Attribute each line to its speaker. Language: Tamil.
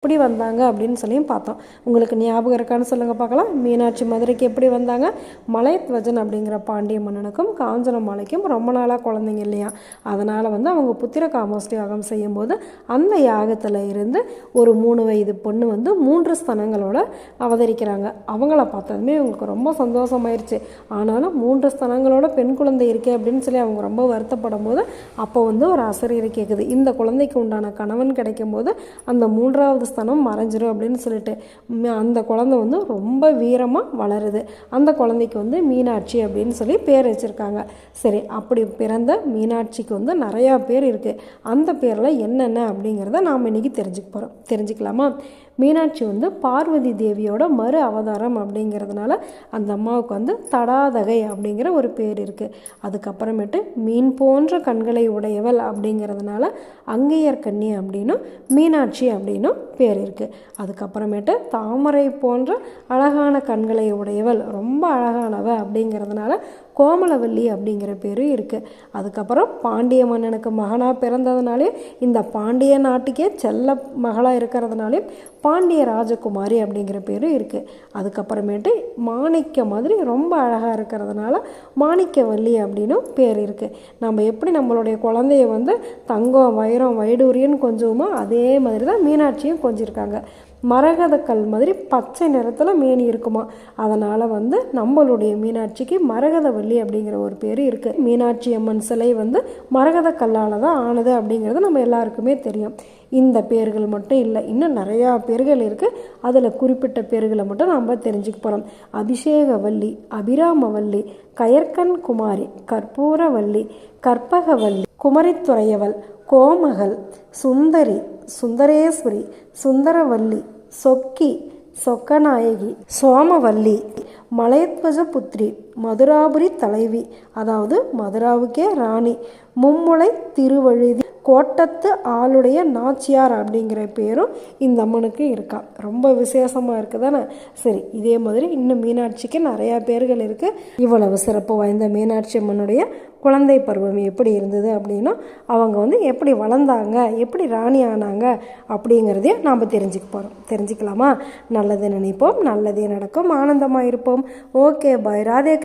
Speaker 1: எப்படி வந்தாங்க அப்படின்னு சொல்லியும் பார்த்தோம். உங்களுக்கு ஞாபகம் இருக்கான்னு சொல்லுங்கள் பார்க்கலாம். மீனாட்சி மதுரைக்கு எப்படி வந்தாங்க? மலையத்வஜன் அப்படிங்கிற பாண்டிய மன்னனுக்கும் காஞ்சனமாலைக்கும் ரொம்ப நாளாக குழந்தைங்க இல்லையா, அதனால் வந்து அவங்க புத்திர காமோஷ்டி யாகம் செய்யும்போது அந்த யாகத்தில் இருந்து ஒரு 3 வயது பொண்ணு வந்து 3 ஸ்தனங்களோட அவதரிக்கிறாங்க. அவங்கள பார்த்ததுமே அவங்களுக்கு ரொம்ப சந்தோஷமாயிருச்சு. ஆனாலும் 3 ஸ்தனங்களோட பெண் குழந்தை இருக்கே அப்படின்னு சொல்லி அவங்க ரொம்ப வருத்தப்படும் போது அப்போ வந்து ஒரு அசரீரை கேட்குது, இந்த குழந்தைக்கு உண்டான கணவன் கிடைக்கும் போது அந்த 3வது ஸ்தனம் மறைஞ்சிரும் அப்படின்னு சொல்லிட்டு அந்த குழந்தை வந்து ரொம்ப வீரமாக வளருது. அந்த குழந்தைக்கு வந்து மீனாட்சி அப்படின்னு சொல்லி பேர் வச்சுருக்காங்க. சரி, அப்படி பிறந்த மீனாட்சிக்கு வந்து நிறையா பேர் இருக்குது. அந்த பேரில் என்னென்ன அப்படிங்கிறத நாம் இன்றைக்கி தெரிஞ்சுக்கலாமா? மீனாட்சி வந்து பார்வதி தேவியோட மறு அவதாரம் அப்படிங்கிறதுனால அந்த அம்மாவுக்கு வந்து தடாதகை அப்படிங்கிற ஒரு பேர் இருக்குது. அதுக்கப்புறமேட்டு மீன் போன்ற கண்களை உடையவள் அப்படிங்கிறதுனால அங்கையர் கண்ணி அப்படின்னும் மீனாட்சி அப்படின்னும் பேர் இருக்குது. அதுக்கப்புறமேட்டு தாமரை போன்ற அழகான கண்களை உடையவள், ரொம்ப அழகானவ அப்படிங்கிறதுனால கோமலவல்லி அப்படிங்கிற பேரும் இருக்குது. அதுக்கப்புறம் பாண்டிய மன்னனுக்கு மகனாக பிறந்ததுனாலே இந்த பாண்டிய நாட்டுக்கே செல்ல மகளாக இருக்கிறதுனாலே பாண்டிய ராஜகுமாரி அப்படிங்கிற பேரும் இருக்குது. அதுக்கப்புறமேட்டு மாணிக்க மாதிரி ரொம்ப அழகாக இருக்கிறதுனால மாணிக்கவல்லி அப்படின்னும் பேர் இருக்குது. நம்ம எப்படி நம்மளுடைய குழந்தைய வந்து தங்கம் வைரம் வைடூரியன்னு கொஞ்சமா அதே மாதிரி தான் மீனாட்சியும் கொஞ்சிருக்காங்க. மரகதக்கல் மாதிரி பச்சை நிறத்தில் மேனி இருக்குமா, அதனால் வந்து நம்மளுடைய மீனாட்சிக்கு மரகதவல்லி அப்படிங்கிற ஒரு பேர் இருக்குது. மீனாட்சி அம்மன் சிலை வந்து மரகத கல்லால் தான் ஆனது அப்படிங்கிறது நம்ம எல்லாருக்குமே தெரியும். இந்த பேர்கள் மட்டும் இல்லை, இன்னும் நிறையா பேர்கள் இருக்குது. அதில் குறிப்பிட்ட பேர்களை மட்டும் நம்ம தெரிஞ்சுக்க போகிறோம். அபிஷேகவல்லி, அபிராமவல்லி, கயற்கண் குமாரி, கற்பூரவல்லி, கற்பகவல்லி, குமரித்துறையவள், கோமகள், சுந்தரி, சுந்தரேஸ்வரி, சுந்தரவல்லி, சொக்கி, சொக்கநாயகி, சோமவல்லி, மலையத்வஜ புத்திரி, மதுராபுரி தலைவி, அதாவது மதுராவுக்கே ராணி, மும்முளை திருவழுதி, கோட்டத்து ஆளுடைய நாச்சியார் அப்படிங்கிற பேரும் இந்த அம்மனுக்கு இருக்கா. ரொம்ப விசேஷமாக இருக்குது தானே? சரி, இதே மாதிரி இன்னும் மீனாட்சிக்கு நிறையா பேர்கள் இருக்குது. இவ்வளவு சிறப்பு வாய்ந்த மீனாட்சி அம்மனுடைய குழந்தை பருவம் எப்படி இருந்தது அப்படின்னா, அவங்க வந்து எப்படி வளர்ந்தாங்க, எப்படி ராணி ஆனாங்க அப்படிங்கிறதையும் நாம் தெரிஞ்சுக்கலாமா? நல்லது நினைப்போம், நல்லதே நடக்கும், ஆனந்தமாக இருப்போம். ஓகே, பாய். ராதே.